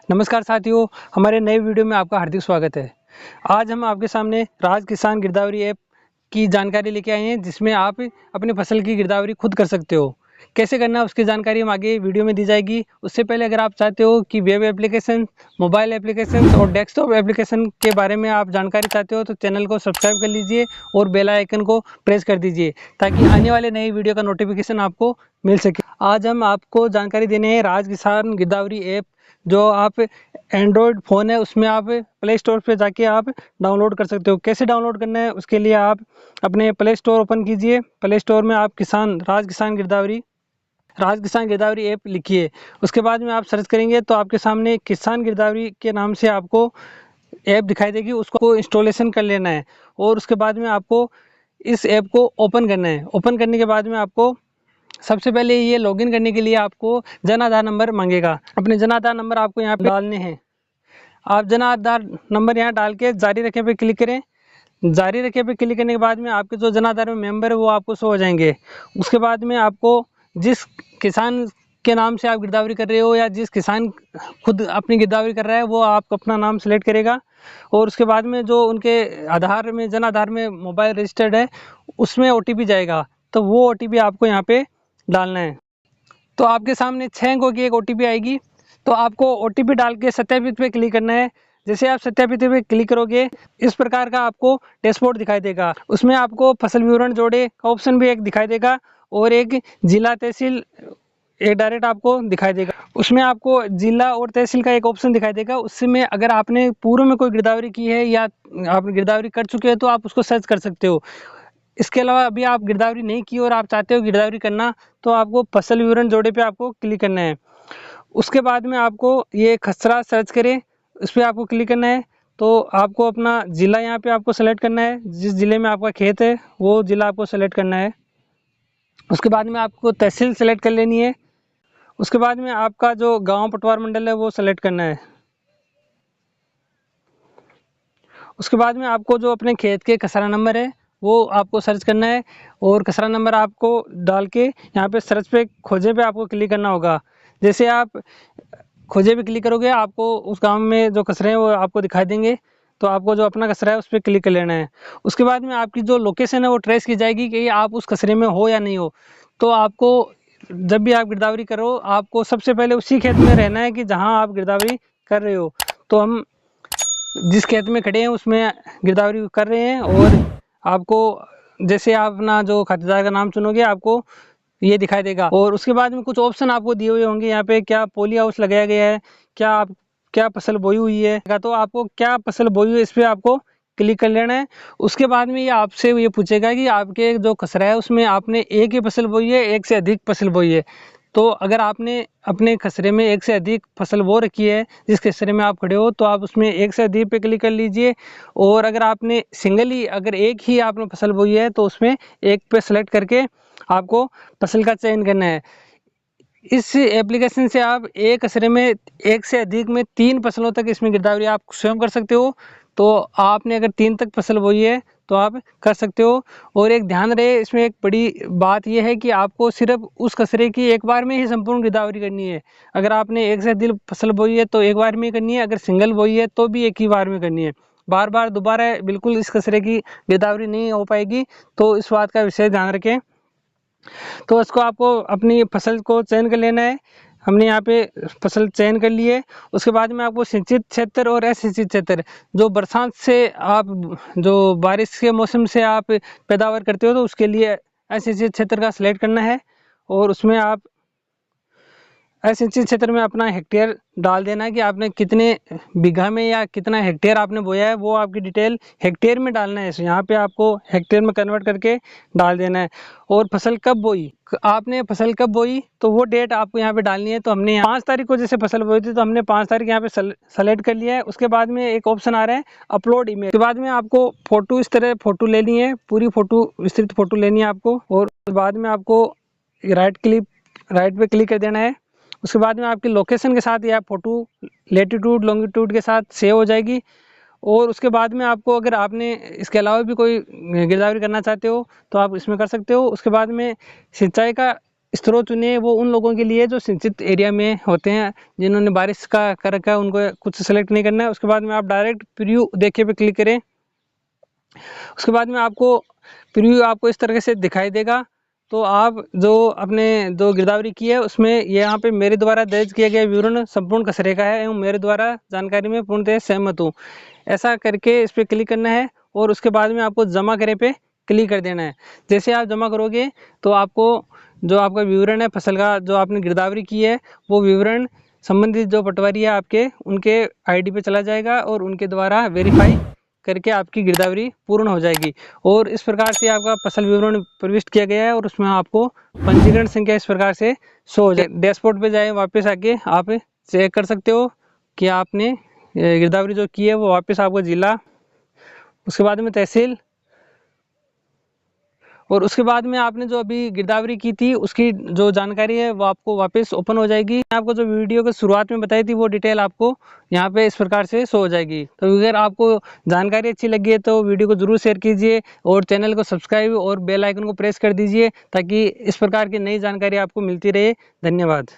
नमस्कार साथियों, हमारे नए वीडियो में आपका हार्दिक स्वागत है। आज हम आपके सामने राज किसान गिरदावरी ऐप की जानकारी लेके आए हैं, जिसमें आप अपनी फसल की गिरदावरी खुद कर सकते हो। कैसे करना है उसकी जानकारी हम आगे वीडियो में दी जाएगी। उससे पहले अगर आप चाहते हो कि वेब एप्लीकेशन, मोबाइल एप्लीकेशन और डेस्कटॉप एप्लीकेशन के बारे में आप जानकारी चाहते हो तो चैनल को सब्सक्राइब कर लीजिए और बेल आइकन को प्रेस कर दीजिए ताकि आने वाले नए वीडियो का नोटिफिकेशन आपको मिल सके। आज हम आपको जानकारी देने हैं राज किसान गिरदावरी ऐप, जो आप एंड्रॉयड फ़ोन है उसमें आप प्ले स्टोर पे जाके आप डाउनलोड कर सकते हो। कैसे डाउनलोड करना है उसके लिए आप अपने प्ले स्टोर ओपन कीजिए। प्ले स्टोर में आप राज किसान गिरदावरी ऐप लिखिए। उसके बाद में आप सर्च करेंगे तो आपके सामने किसान गिरदावरी के नाम से आपको ऐप दिखाई देगी। उसको इंस्टॉलेशन कर लेना है और उसके बाद में आपको इस ऐप को ओपन करना है। ओपन करने के बाद में आपको सबसे पहले ये लॉगिन करने के लिए आपको जन आधार नंबर मांगेगा। अपने जन आधार नंबर आपको यहाँ पे डालने हैं। आप जन आधार नंबर यहाँ डाल के जारी रखें पे क्लिक करें। जारी रखे पे क्लिक करने के बाद में आपके जो जन आधार में मेंबर है वो आपको शो हो जाएंगे। उसके बाद में आपको जिस किसान के नाम से आप गिरदावरी कर रहे हो या जिस किसान खुद अपनी गिरदावरी कर रहा है वो आप अपना नाम सेलेक्ट करेगा और उसके बाद में जो उनके आधार में जन आधार में मोबाइल रजिस्टर्ड है उसमें OTP जाएगा, तो वो OTP आपको यहाँ पे डालना है। तो आपके सामने 6 अंकों की एक OTP आएगी, तो आपको OTP डाल के सत्यापित पे क्लिक करना है। जैसे आप सत्यापित पे क्लिक करोगे इस प्रकार का आपको डैशबोर्ड दिखाई देगा। उसमें आपको फसल विवरण जोड़े का ऑप्शन भी एक दिखाई देगा और एक जिला तहसील एक डायरेक्ट आपको दिखाई देगा। उसमें आपको जिला और तहसील का एक ऑप्शन दिखाई देगा। उसमें अगर आपने पूर्व में कोई गिरदावरी की है या आप गिरदावरी कर चुके हैं तो आप उसको सर्च कर सकते हो। इसके अलावा अभी आप गिरदावरी नहीं की और आप चाहते हो गिरदावरी करना तो आपको फसल विवरण जोड़े पे आपको क्लिक करना है। उसके बाद में आपको ये खसरा सर्च करें उस पर आपको क्लिक करना है। तो आपको अपना ज़िला यहाँ पे आपको सेलेक्ट करना है, जिस ज़िले में आपका खेत है वो ज़िला आपको सेलेक्ट करना है। उसके बाद में आपको तहसील सेलेक्ट कर लेनी है। उसके बाद में आपका जो गांव पटवार मंडल है वो सेलेक्ट करना है। उसके बाद में आपको जो अपने खेत के खसरा नंबर है वो आपको सर्च करना है और खसरा नंबर आपको डाल के यहाँ पे सर्च पे खोजे पे आपको क्लिक करना होगा। जैसे आप खोजे पे क्लिक करोगे आपको उस गांव में जो खसरे हैं वो आपको दिखाई देंगे, तो आपको जो अपना खसरा है उस पर क्लिक कर लेना है। उसके बाद में आपकी जो लोकेशन है वो ट्रेस की जाएगी कि आप उस खसरे में हो या नहीं हो। तो आपको जब भी आप गिरदावरी करो आपको सबसे पहले उसी खेत में रहना है कि जहाँ आप गिरदावरी कर रहे हो। तो हम जिस खेत में खड़े हैं उसमें गिरदावरी कर रहे हैं और आपको जैसे आप अपना जो खातेदार का नाम चुनोगे आपको ये दिखाई देगा। और उसके बाद में कुछ ऑप्शन आपको दिए हुए होंगे यहाँ पे, क्या पोली हाउस लगाया गया है, क्या फसल बोई हुई है, तो आपको क्या फसल बोई हुई है इस पर आपको क्लिक कर लेना है। उसके बाद में ये आपसे ये पूछेगा कि आपके जो खसरा है उसमें आपने एक ही फसल बोई है, एक से अधिक फसल बोई है। तो अगर आपने अपने खसरे में एक से अधिक फसल बो रखी है जिस खसरे में आप खड़े हो तो आप उसमें एक से अधिक पे क्लिक कर लीजिए। और अगर आपने अगर एक ही आपने फसल बोई है तो उसमें एक पे सेलेक्ट करके आपको फसल का चयन करना है। इस एप्लीकेशन से आप एक खसरे में एक से अधिक में 3 फसलों तक इसमें गिरदावरी आप स्वयं कर सकते हो। तो आपने अगर 3 तक फसल बोई है तो आप कर सकते हो। और एक ध्यान रहे इसमें एक बड़ी बात यह है कि आपको सिर्फ उस खसरे की एक बार में ही संपूर्ण गिरदावरी करनी है। अगर आपने एक से अधिक फसल बोई है तो एक बार में करनी है, अगर सिंगल बोई है तो भी एक ही बार में करनी है। बार बार दोबारा बिल्कुल इस खसरे की गिरदावरी नहीं हो पाएगी, तो इस बात का विशेष ध्यान रखें। तो इसको आपको अपनी फसल को चयन कर लेना है। हमने यहाँ पे फसल चयन कर ली है। उसके बाद में आपको सिंचित क्षेत्र और असिंचित क्षेत्र, जो बरसात से आप जो बारिश के मौसम से आप पैदावार करते हो तो उसके लिए असिंचित क्षेत्र का सिलेक्ट करना है। और उसमें आप असिंचित क्षेत्र में अपना हेक्टेयर डाल देना है कि आपने कितने बीघा में या कितना हेक्टेयर आपने बोया है, वो आपकी डिटेल हेक्टेयर में डालना है। यहाँ पे आपको हेक्टेयर में कन्वर्ट करके डाल देना है। और फसल कब बोई, आपने फसल कब बोई तो वो डेट आपको यहाँ पे डालनी है। तो हमने 5 तारीख को जैसे फसल बोई थी तो हमने 5 तारीख यहाँ पे सेलेक्ट कर लिया है। उसके बाद में एक ऑप्शन आ रहा है अपलोड इमेज। उसके बाद में आपको फोटो इस तरह फोटो लेनी है, पूरी फोटो विस्तृत फोटो लेनी है आपको। और बाद में आपको राइट पे क्लिक कर देना है। उसके बाद में आपकी लोकेशन के साथ या फोटो लेटीट्यूड लॉन्गिट्यूड के साथ सेव हो जाएगी। और उसके बाद में आपको अगर आपने इसके अलावा भी कोई गिरदावरी करना चाहते हो तो आप इसमें कर सकते हो। उसके बाद में सिंचाई का स्रोत चुने वो उन लोगों के लिए जो सिंचित एरिया में होते हैं, जिन्होंने बारिश का कर रखा है, उनको कुछ सेलेक्ट नहीं करना है। उसके बाद में आप डायरेक्ट प्रीव्यू देखे पे क्लिक करें। उसके बाद में आपको प्रीव्यू आपको इस तरीके से दिखाई देगा। तो आप जो अपने जो गिरदावरी की है उसमें यहाँ पे मेरे द्वारा दर्ज किया गया विवरण संपूर्ण कचरे का है एवं मेरे द्वारा जानकारी में पूर्णतः सहमत हूँ, ऐसा करके इस पर क्लिक करना है। और उसके बाद में आपको जमा करे पे क्लिक कर देना है। जैसे आप जमा करोगे तो आपको जो आपका विवरण है फसल का, जो आपने गिरदावरी की है, वो विवरण संबंधित जो पटवारी है आपके, उनके आईडी पे चला जाएगा और उनके द्वारा वेरीफाई करके आपकी गिरदावरी पूर्ण हो जाएगी। और इस प्रकार से आपका फसल विवरण प्रविष्ट किया गया है और उसमें आपको पंजीकरण संख्या इस प्रकार से शो हो जाए। डैशबोर्ड पे जाए, वापस आके आप चेक कर सकते हो कि आपने गिरदावरी जो की है वो वापस आपको जिला, उसके बाद में तहसील, और उसके बाद में आपने जो अभी गिरदावरी की थी उसकी जो जानकारी है वो आपको वापस ओपन हो जाएगी। आपको जो वीडियो की शुरुआत में बताई थी वो डिटेल आपको यहाँ पे इस प्रकार से शो हो जाएगी। तो अगर आपको जानकारी अच्छी लगी है तो वीडियो को जरूर शेयर कीजिए और चैनल को सब्सक्राइब और बेल आइकन को प्रेस कर दीजिए ताकि इस प्रकार की नई जानकारी आपको मिलती रहे। धन्यवाद।